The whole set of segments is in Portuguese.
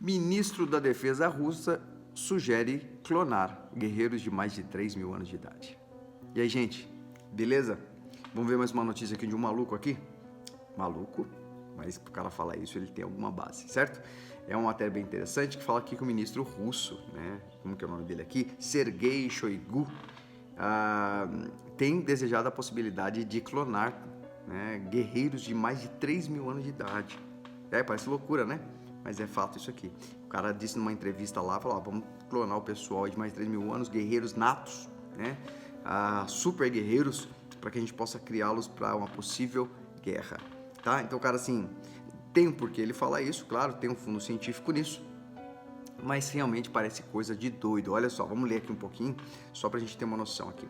Ministro da Defesa russa sugere clonar guerreiros de mais de 3 mil anos de idade. E aí, gente, beleza? Vamos ver mais uma notícia aqui de um maluco aqui? Maluco, mas para o cara falar isso, ele tem alguma base, certo? É uma matéria bem interessante que fala aqui que o ministro russo, né? Como que é o nome dele aqui? Sergei Shoigu, tem desejado a possibilidade de clonar, né, guerreiros de mais de 3 mil anos de idade. Parece loucura, né? Mas é fato isso aqui. O cara disse numa entrevista lá, falou, vamos clonar o pessoal de mais de 3 mil anos, guerreiros natos, né? Super guerreiros, para que a gente possa criá-los para uma possível guerra, tá? Então, cara, assim, tem um porquê ele falar isso, claro, tem um fundo científico nisso, mas realmente parece coisa de doido. Olha só, vamos ler aqui um pouquinho, só para a gente ter uma noção aqui.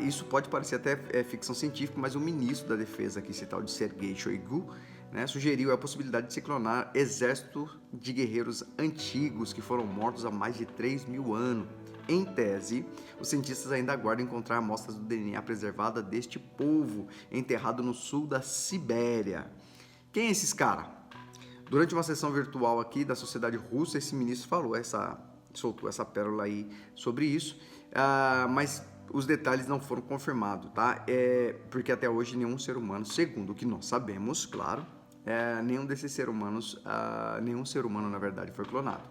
Isso pode parecer até ficção científica, mas o ministro da Defesa aqui, esse tal de Sergei Shoigu, né, sugeriu a possibilidade de se clonar exército de guerreiros antigos que foram mortos há mais de 3 mil anos. Em tese, os cientistas ainda aguardam encontrar amostras do DNA preservada deste povo enterrado no sul da Sibéria. Quem é esses caras? Durante uma sessão virtual aqui da sociedade russa, esse ministro soltou essa pérola aí sobre isso, mas os detalhes não foram confirmados, tá? Porque até hoje nenhum ser humano, segundo o que nós sabemos, claro, nenhum desses seres humanos, nenhum ser humano na verdade foi clonado.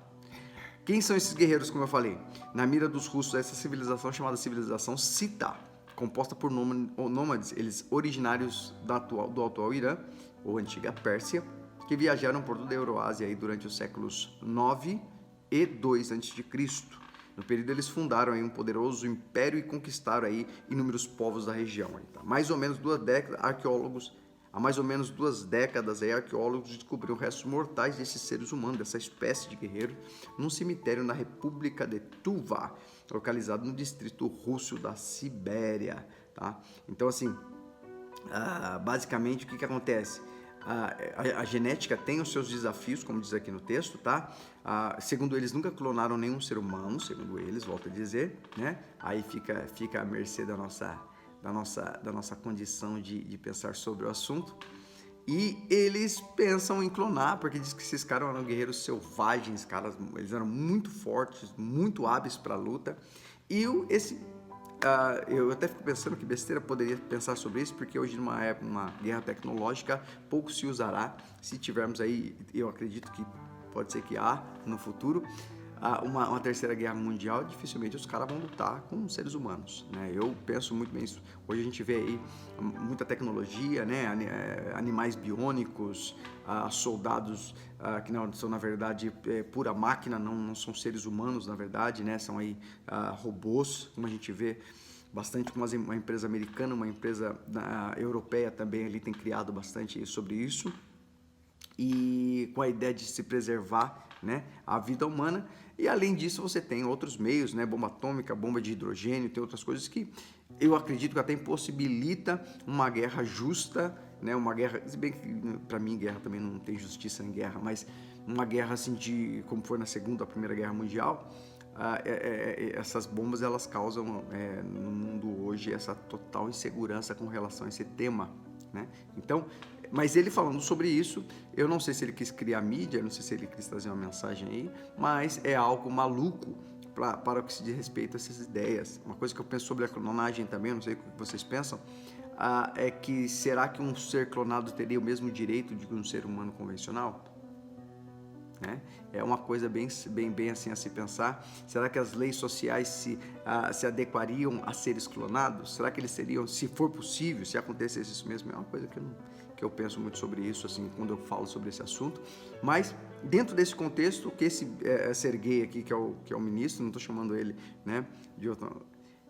Quem são esses guerreiros, como eu falei? Na mira dos russos, essa civilização chamada civilização Sita, composta por nômades, eles originários do atual Irã, ou antiga Pérsia, que viajaram por toda a Euroásia aí durante os séculos 9 e 2 a.C. No período eles fundaram aí um poderoso império e conquistaram aí inúmeros povos da região. Aí, tá? Há mais ou menos 2 décadas, arqueólogos descobriram restos mortais desses seres humanos, dessa espécie de guerreiro, num cemitério na República de Tuva, localizado no distrito russo da Sibéria. Tá? Então, assim, basicamente, o que acontece? A genética tem os seus desafios, como diz aqui no texto, tá? Segundo eles, nunca clonaram nenhum ser humano, segundo eles, volto a dizer, né? Aí fica à mercê da nossa condição de pensar sobre o assunto. E eles pensam em clonar, porque diz que esses caras eram guerreiros selvagens, eles eram muito fortes, muito hábeis para a luta. E eu até fico pensando que besteira poderia pensar sobre isso, porque hoje numa época, uma guerra tecnológica, pouco se usará. Se tivermos aí, eu acredito que pode ser que há no futuro, uma terceira guerra mundial, dificilmente os caras vão lutar com seres humanos, né? Eu penso muito bem isso. Hoje a gente vê aí muita tecnologia, né? Animais biônicos, soldados que não são na verdade pura máquina, não são seres humanos na verdade, né? São aí robôs, como a gente vê bastante, com uma empresa americana, uma empresa europeia também ali tem criado bastante sobre isso, e com a ideia de se preservar, né, a vida humana. E além disso você tem outros meios, né, bomba atômica, bomba de hidrogênio, tem outras coisas que eu acredito que até impossibilita uma guerra justa, né, uma guerra, se bem que para mim guerra também não tem justiça em guerra, mas uma guerra assim como foi na Segunda, Primeira Guerra Mundial. Essas bombas elas causam no mundo hoje essa total insegurança com relação a esse tema, né? Então, mas ele falando sobre isso, eu não sei se ele quis criar mídia, não sei se ele quis trazer uma mensagem aí, mas é algo maluco para o que se diz respeito a essas ideias. Uma coisa que eu penso sobre a clonagem também, não sei o que vocês pensam, é que será que um ser clonado teria o mesmo direito de um ser humano convencional? É uma coisa bem assim a se pensar. Será que as leis sociais se adequariam a seres clonados? Será que eles seriam, se for possível, se acontecesse isso mesmo? É uma coisa que eu penso muito sobre isso, assim, quando eu falo sobre esse assunto. Mas, dentro desse contexto, que esse Sergei aqui, que é o ministro, não estou chamando ele, né, de outro...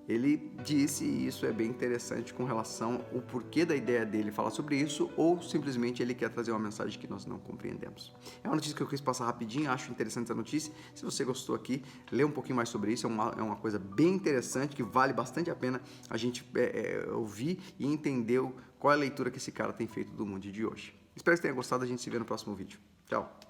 Ele disse, e isso é bem interessante com relação ao porquê da ideia dele falar sobre isso, ou simplesmente ele quer trazer uma mensagem que nós não compreendemos. É uma notícia que eu quis passar rapidinho, acho interessante essa notícia. Se você gostou aqui, lê um pouquinho mais sobre isso, é uma coisa bem interessante, que vale bastante a pena a gente ouvir e entender qual é a leitura que esse cara tem feito do mundo de hoje. Espero que você tenha gostado, a gente se vê no próximo vídeo. Tchau!